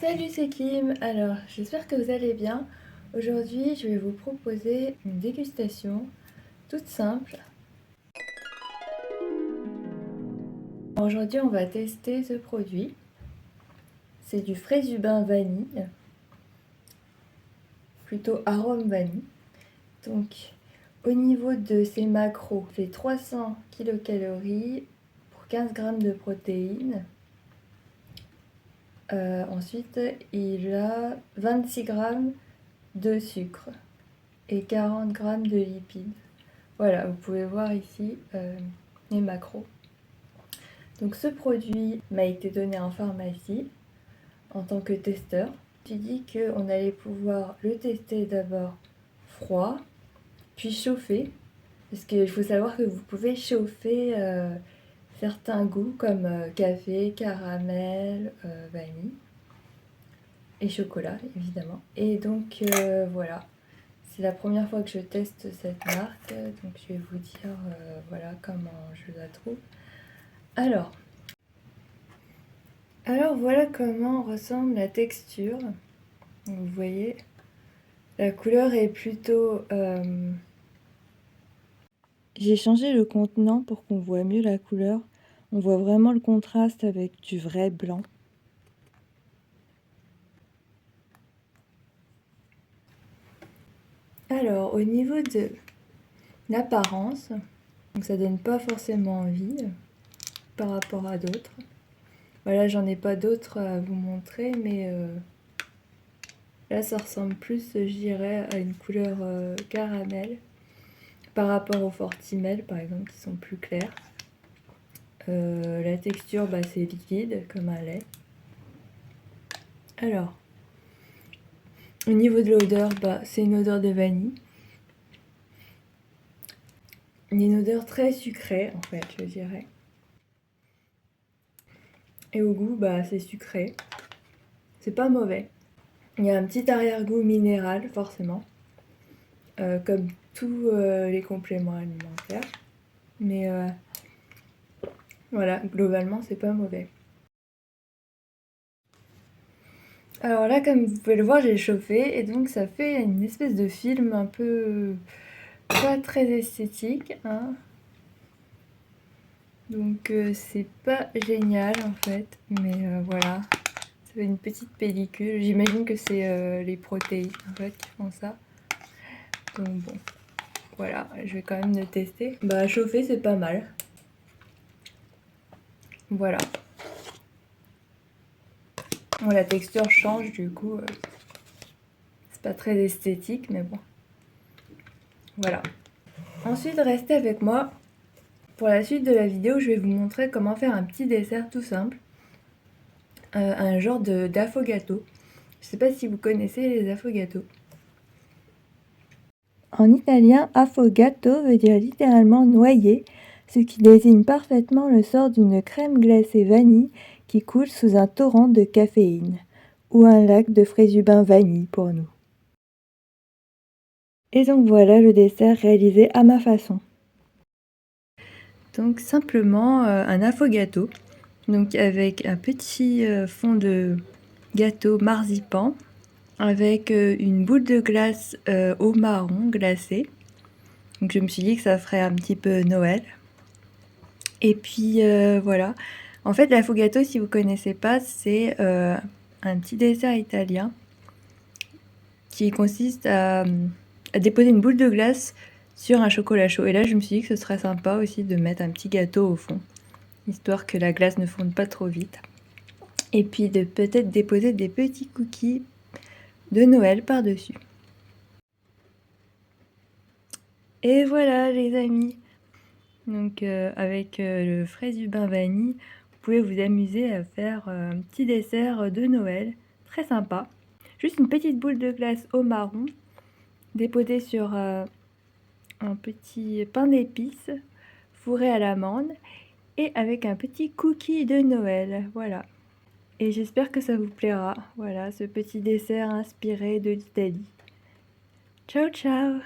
Salut, c'est Kim. Alors, j'espère que vous allez bien. Aujourd'hui, je vais vous proposer une dégustation toute simple. Aujourd'hui, on va tester ce produit. C'est du Fraisubin vanille, plutôt arôme vanille. Donc, au niveau de ses macros, c'est 300 kcal pour 15 g de protéines. Ensuite, il a 26 g de sucre et 40 g de lipides. Voilà, vous pouvez voir ici les macros. Donc ce produit m'a été donné en pharmacie en tant que testeur. J'ai dit qu'on allait pouvoir le tester d'abord froid, puis chauffer. Parce qu'il faut savoir que vous pouvez chauffer certains goûts comme café, caramel, vanille et chocolat évidemment. Et donc voilà. C'est la première fois que je teste cette marque, donc je vais vous dire voilà comment je la trouve. Alors voilà comment ressemble la texture. Vous voyez, la couleur est plutôt... J'ai changé le contenant pour qu'on voit mieux la couleur. On voit vraiment le contraste avec du vrai blanc. Alors, au niveau de l'apparence, donc ça donne pas forcément envie par rapport à d'autres. Voilà, j'en ai pas d'autres à vous montrer, mais là ça ressemble plus, je dirais, à une couleur caramel par rapport aux Fortimel par exemple qui sont plus clairs. La texture, c'est liquide comme un lait. Alors, au niveau de l'odeur, c'est une odeur de vanille. Une odeur très sucrée en fait, je dirais. Et au goût, c'est sucré. C'est pas mauvais. Il y a un petit arrière-goût minéral, forcément. Comme tous les compléments alimentaires. Mais voilà, globalement, c'est pas mauvais. Alors là, comme vous pouvez le voir, j'ai chauffé. Et donc, ça fait une espèce de film un peu... pas très esthétique, hein. Donc, c'est pas génial, en fait. Mais voilà. Ça fait une petite pellicule. J'imagine que c'est les protéines en fait qui font ça. Donc bon, voilà, je vais quand même le tester. Chauffer c'est pas mal. Voilà. Bon, la texture change du coup. C'est pas très esthétique mais bon. Voilà. Ensuite restez avec moi. Pour la suite de la vidéo, je vais vous montrer comment faire un petit dessert tout simple. Un genre d'affogato. Je sais pas si vous connaissez les affogatos. En italien, affogato veut dire littéralement noyer, ce qui désigne parfaitement le sort d'une crème glacée vanille qui coule sous un torrent de caféine, ou un lac de Fraisubin vanille pour nous. Et donc voilà le dessert réalisé à ma façon. Donc simplement un affogato, donc avec un petit fond de gâteau marzipan, avec une boule de glace au marron glacée. Donc je me suis dit que ça ferait un petit peu Noël. Et puis voilà. En fait, l'affogato, si vous connaissez pas, c'est un petit dessert italien qui consiste à déposer une boule de glace sur un chocolat chaud. Et là, je me suis dit que ce serait sympa aussi de mettre un petit gâteau au fond, histoire que la glace ne fonde pas trop vite. Et puis de peut-être déposer des petits cookies de Noël par-dessus. Et voilà les amis. Donc avec le Fraisubin vanille, vous pouvez vous amuser à faire un petit dessert de Noël, très sympa. Juste une petite boule de glace au marron, déposée sur un petit pain d'épices, fourré à l'amande, et avec un petit cookie de Noël, voilà. Et j'espère que ça vous plaira, voilà, ce petit dessert inspiré de l'Italie. Ciao ciao!